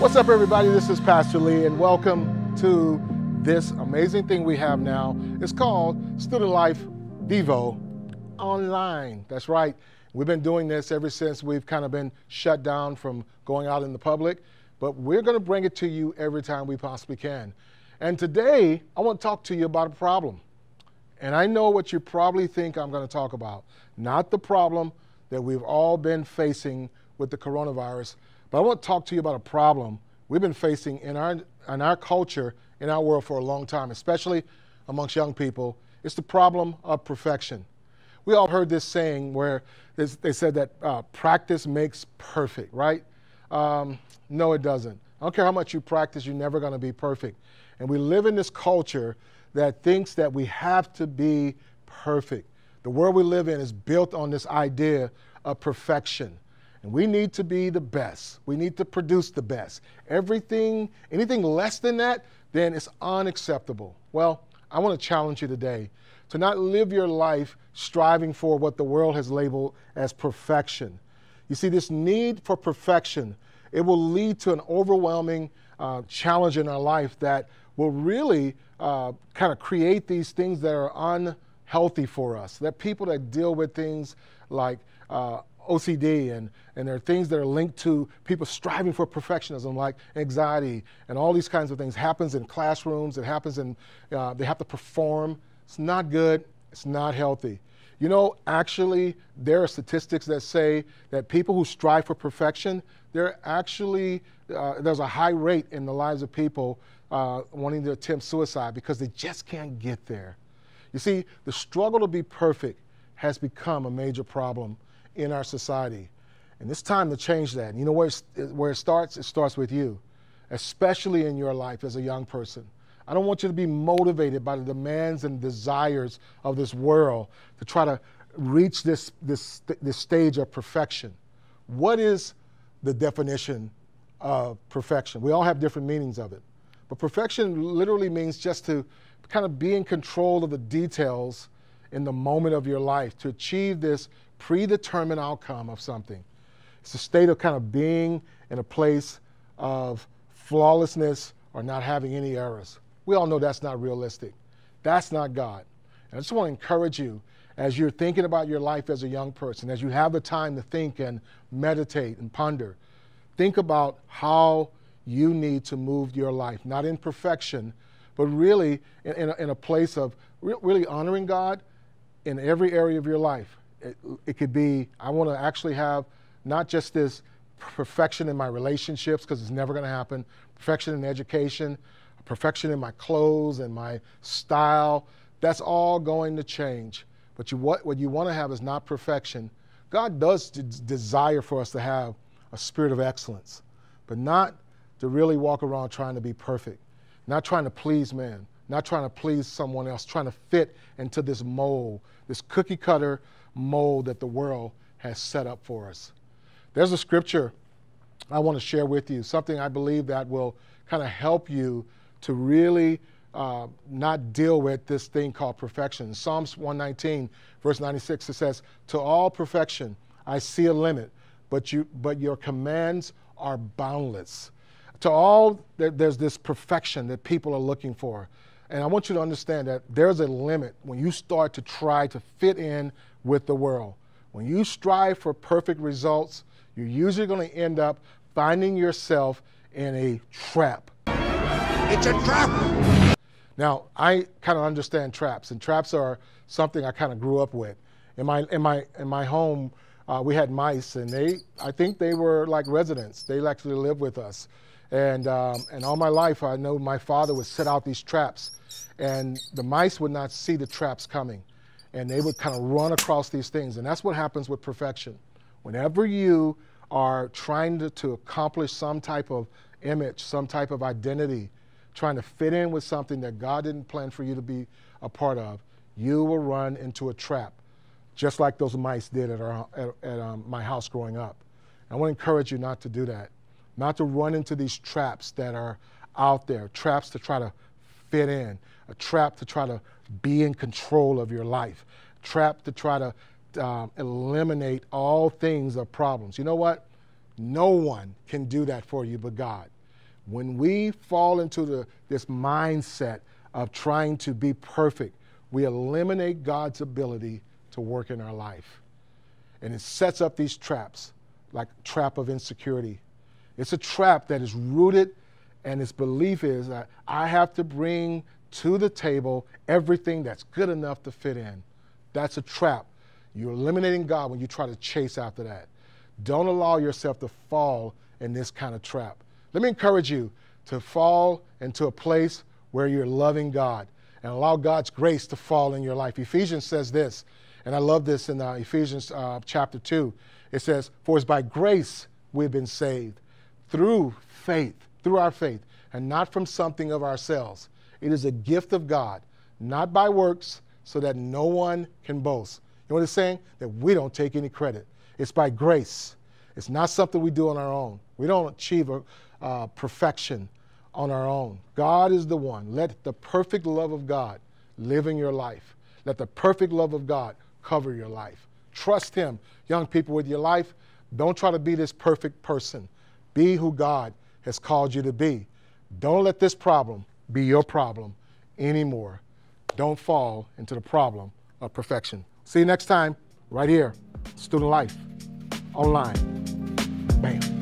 What's up, everybody? This is Pastor Lee, and welcome to this amazing thing we have now. It's called STLF Devo online. That's right. We've been doing this ever since we've kind of been shut down from going out in the public, but we're going to bring it to you every time we possibly can. And today, I want to talk to you about a problem. And I know what you probably think I'm going to talk about. Not the problem that we've all been facing with the coronavirus, but I want to talk to you about a problem we've been facing in our culture, in our world for a long time, especially amongst young people. It's the problem of perfection. We all heard this saying where they said that practice makes perfect, right? No, it doesn't. I don't care how much you practice, you're never going to be perfect. And we live in this culture that thinks that we have to be perfect. The world we live in is built on this idea of perfection. And we need to be the best. We need to produce the best. Anything less than that, then it's unacceptable. Well, I want to challenge you today to not live your life striving for what the world has labeled as perfection. You see, this need for perfection, it will lead to an overwhelming challenge in our life that will really kind of create these things that are unhealthy for us. That people that deal with things like OCD and there are things that are linked to people striving for perfectionism, like anxiety and all these kinds of things. Happens in classrooms. It happens in, they have to perform. It's not good. It's not healthy. You know, actually, there are statistics that say that people who strive for perfection, there's a high rate in the lives of people wanting to attempt suicide because they just can't get there. You see, the struggle to be perfect has become a major problem in our society. And it's time to change that. And you know where it starts? It starts with you, especially in your life as a young person. I don't want you to be motivated by the demands and desires of this world to try to reach this stage of perfection. What is the definition of perfection? We all have different meanings of it. But perfection literally means just to kind of be in control of the details in the moment of your life, to achieve this predetermined outcome of something. It's a state of kind of being in a place of flawlessness or not having any errors. We all know that's not realistic. That's not God. And I just want to encourage you as you're thinking about your life as a young person, as you have the time to think and meditate and ponder, think about how you need to move your life, not in perfection, but really in a place of really honoring God in every area of your life. It could be, I want to actually have not just this perfection in my relationships, because it's never going to happen, perfection in education, perfection in my clothes and my style. That's all going to change. But what you want to have is not perfection. God does desire for us to have a spirit of excellence, but not to really walk around trying to be perfect, not trying to please man, not trying to please someone else, trying to fit into this mold, this cookie cutter mold that the world has set up for us. There's a scripture I want to share with you, something I believe that will kind of help you to really not deal with this thing called perfection. Psalms 119, verse 96, it says, "To all perfection I see a limit, but your commands are boundless." To all, there's this perfection that people are looking for. And I want you to understand that there's a limit when you start to try to fit in with the world. When you strive for perfect results, you're usually going to end up finding yourself in a trap. It's a trap! Now, I kind of understand traps, and traps are something I kind of grew up with. In my home, we had mice, and I think they were like residents. They actually lived with us. And all my life, I know my father would set out these traps, and the mice would not see the traps coming, and they would kind of run across these things. And that's what happens with perfection. Whenever you are trying to accomplish some type of image, some type of identity, trying to fit in with something that God didn't plan for you to be a part of, you will run into a trap, just like those mice did at my house growing up. I want to encourage you not to do that. Not to run into these traps that are out there, traps to try to fit in, a trap to try to be in control of your life, trap to try to eliminate all things of problems. You know what? No one can do that for you but God. When we fall into this mindset of trying to be perfect, we eliminate God's ability to work in our life. And it sets up these traps, like trap of insecurity. It's a trap that is rooted, and its belief is that I have to bring to the table everything that's good enough to fit in. That's a trap. You're eliminating God when you try to chase after that. Don't allow yourself to fall in this kind of trap. Let me encourage you to fall into a place where you're loving God and allow God's grace to fall in your life. Ephesians says this, and I love this in Ephesians chapter 2. It says, "For it's by grace we've been saved, through our faith, and not from something of ourselves. It is a gift of God, not by works, so that no one can boast." You know what it's saying? That we don't take any credit. It's by grace. It's not something we do on our own. We don't achieve perfection on our own. God is the one. Let the perfect love of God live in your life. Let the perfect love of God cover your life. Trust Him, young people, with your life. Don't try to be this perfect person. Be who God has called you to be. Don't let this problem be your problem anymore. Don't fall into the problem of perfection. See you next time, right here, Student Life Online. Bam.